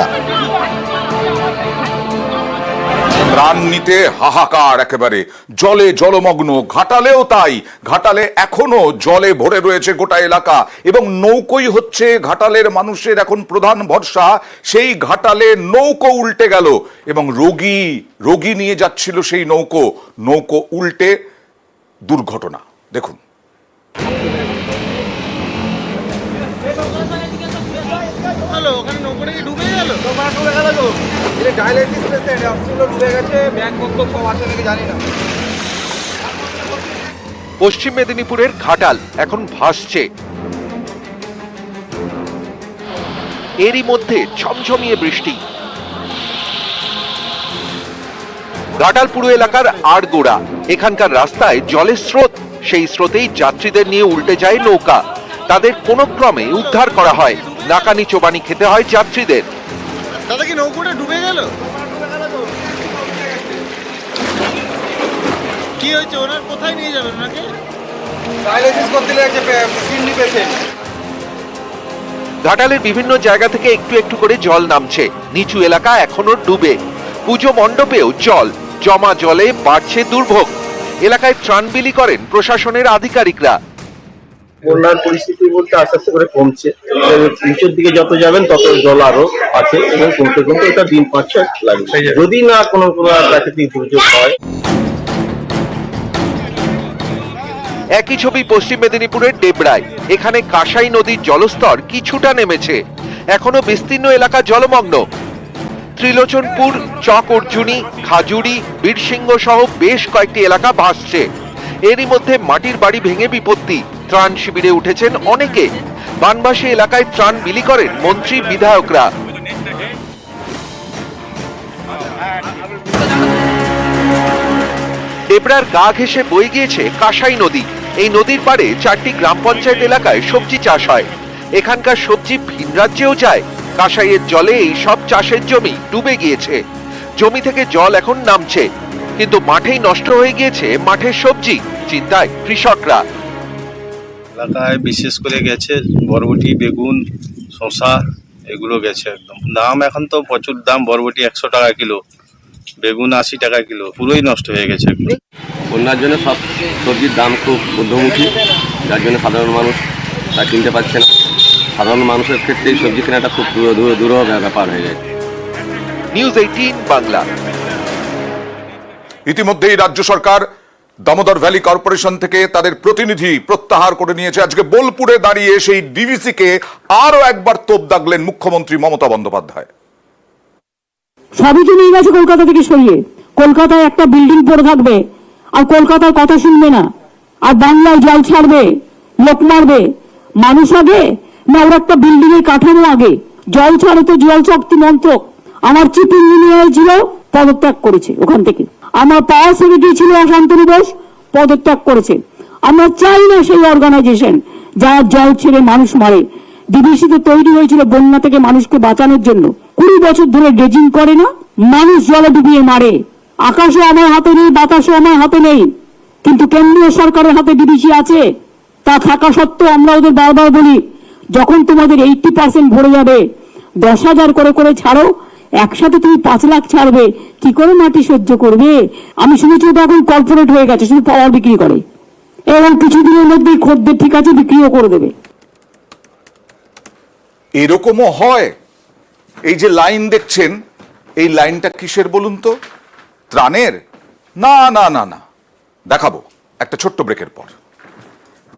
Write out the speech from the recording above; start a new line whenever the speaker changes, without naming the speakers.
জেলা।
ত্রাণ নিতে হাহাকার, একেবারে জলে জলমগ্ন। ঘাটালেও তাই, ঘাটালে এখনো জলে ভরে রয়েছে গোটা এলাকা এবং নৌকোই হচ্ছে ঘাটালের মানুষের এখন প্রধান ভরসা। সেই ঘাটালে নৌকো উল্টে গেল এবং রোগী নিয়ে যাচ্ছিল সেই নৌকো উল্টে দুর্ঘটনা। দেখুন।
ওখানে নৌকোটা কি ডুবে গেল? ডুবে গেল তো। এটা ডায়ালিসিস পেশেন্ট আসছিল, ডুবে গেছে। ব্যাগ পত্র সব আছে নাকি জানি না।
পশ্চিম মেদিনীপুরের ঘাটাল এখন ভাসছে। এরই মধ্যে ঝমঝমিয়ে বৃষ্টি। ঘাটাল পুরো এলাকার আড়গোড়া। এখানকার রাস্তায় জলের স্রোত, সেই স্রোতেই যাত্রীদের নিয়ে উল্টে যায় নৌকা। তাদের কোনো ক্রমে উদ্ধার করা হয়। নাকানি চোবানি খেতে হয় যাত্রীদের।
দাদা কি নৌকোটা ডুবে গেল? কি হয়েছে? ওনার কোথায় নিয়ে যাবেন ওনাকে? ডায়ালিসিস করতে লাগছে, কিডনি পেশেন্ট।
ঘাটালের বিভিন্ন জায়গা থেকে একটু একটু করে জল নামছে। নিচু এলাকা এখনো ডুবে। পুজো মণ্ডপেও জল জমা, জলে বাড়ছে দুর্ভোগ। এলাকায় ত্রাণ বিলি করেন প্রশাসনের আধিকারিকরা।
বন্যার পরিস্থিতি বলতে আস্তে আস্তে করে কমছে। নিচের দিকে যত যাবেন তত জল আরো আছে এবং কমতে কমতে এটা দিন 5-6 লাগবে যদি না কোনো প্রাকৃতিক দুর্যোগ হয়।
একই ছবি পশ্চিম মেদিনীপুরের ডেবরায়। এখানে কাঁসাই নদীর জলস্তর কিছুটা নেমেছে, এখনো বিস্তীর্ণ এলাকা জলমগ্ন। ত্রিলোচনপুর, চক অর্জুনী, খাজুরি, বীরসিংহ সহ বেশ কয়েকটি এলাকা ভাসছে। এরই মধ্যে মাটির বাড়ি ভেঙে বিপত্তি। ত্রাণ শিবিরে উঠেছেন অনেকে। বানবাসী এলাকায় ত্রাণ বিলি করেন মন্ত্রী, বিধায়করা। ডেবরার গা ঘেঁষে বয়ে গিয়েছে কাঁসাই নদী। এই নদীর পাড়ে 4টি গ্রাম পঞ্চায়েত এলাকায় সবজি চাষ হয়। এখানকার সবজি ভিন রাজ্যেও যায়। কাঁসাইয়ের জলে এই সব চাষের জমি ডুবে গিয়েছে। জমি থেকে জল এখন নামছে, কিন্তু মাঠেই নষ্ট হয়ে গিয়েছে মাঠের সবজি। চিন্তায় কৃষকরা।
এলাকায় বিশেষ করে গেছে বরবটি, বেগুন, শসা, এগুলো গেছে একদম। দাম এখন তো প্রচুর দাম। বরবটি 100 টাকা কিলো, বেগুন 80 টাকা কিলো, পুরোই নষ্ট হয়ে গেছে।
বন্যার জন্য সব সবজির দাম খুব ঊর্ধ্বমুখী, যার জন্য সাধারণ মানুষ তা কিনতে পারছে না। সাধারণ মানুষের ক্ষেত্রে এই সবজি কেনাটা খুব দূর ব্যাপার হয়ে যায়।
নিউজ 18 বাংলা।
ইতিমধ্যেই রাজ্য সরকার দামোদর ভ্যালি কর্পোরেশন থেকে তাদের প্রতিনিধি প্রত্যাহার করে নিয়েছে। আজকে বোলপুরে দাঁড়িয়ে সেই ডিভিসি কে আরো একবার তোপ দাগলেন মুখ্যমন্ত্রী মমতা বন্দ্যোপাধ্যায়।
সবই তো নিয়ে গেছে কলকাতা থেকে সরিয়ে। কলকাতায় একটা বিল্ডিং পড়ে থাকবে আর কলকাতার কথা শুনবে না, আর বাংলায় জল ছাড়বে, লোক মারবে। মানুষ আগে না ওর একটা বিল্ডিং এর কাঠামো আগে? জল ছাড়ে তো জল শক্তি মন্ত্রক। আমার চিফ ইঞ্জিনিয়ার ছিল, পদত্যাগ করেছে ওখান থেকে। আমার পাওয়ার সেক্রেটারি ছিল শান্তনু বোস, পদত্যাগ করেছে। আমরা চাই না সেই অর্গানাইজেশন যারা জল ছেড়ে মানুষ মারে। ডিবিসি তো তৈরি হয়েছিল বন্যা থেকে মানুষকে বাঁচানোর জন্য। 20 বছর ধরে ড্রেজিং করে না, মানুষ জলে ডুবিয়ে মারে। আকাশও আমার হাতে নেই, বাতাসও আমার হাতে নেই, কিন্তু কেন্দ্রীয় সরকারের হাতে ডিবিসি আছে। তা থাকা সত্ত্বেও আমরা ওদের বারবার বলি, যখন তোমাদের 80% ভরে যাবে 10,000 করে ছাড়ো, একসাথে তুমি 5 লাখ ছাড়বে, কি করে মাটি সহ্য করবে? আমি শুনেছি ওটা এখন কর্পোরেট হয়ে গেছে, শুধু পাওয়ার বিক্রি করে এবং কিছুদিনের মধ্যেই খদ্দের ঠিক আছে বিক্রিও করে দেবে।
এরকমও হয়? এই যে লাইন দেখছেন, এই লাইনটা কিসের বলুন তো? ত্রাণের? না না না না, দেখাবো একটা ছোট্ট ব্রেকের পর।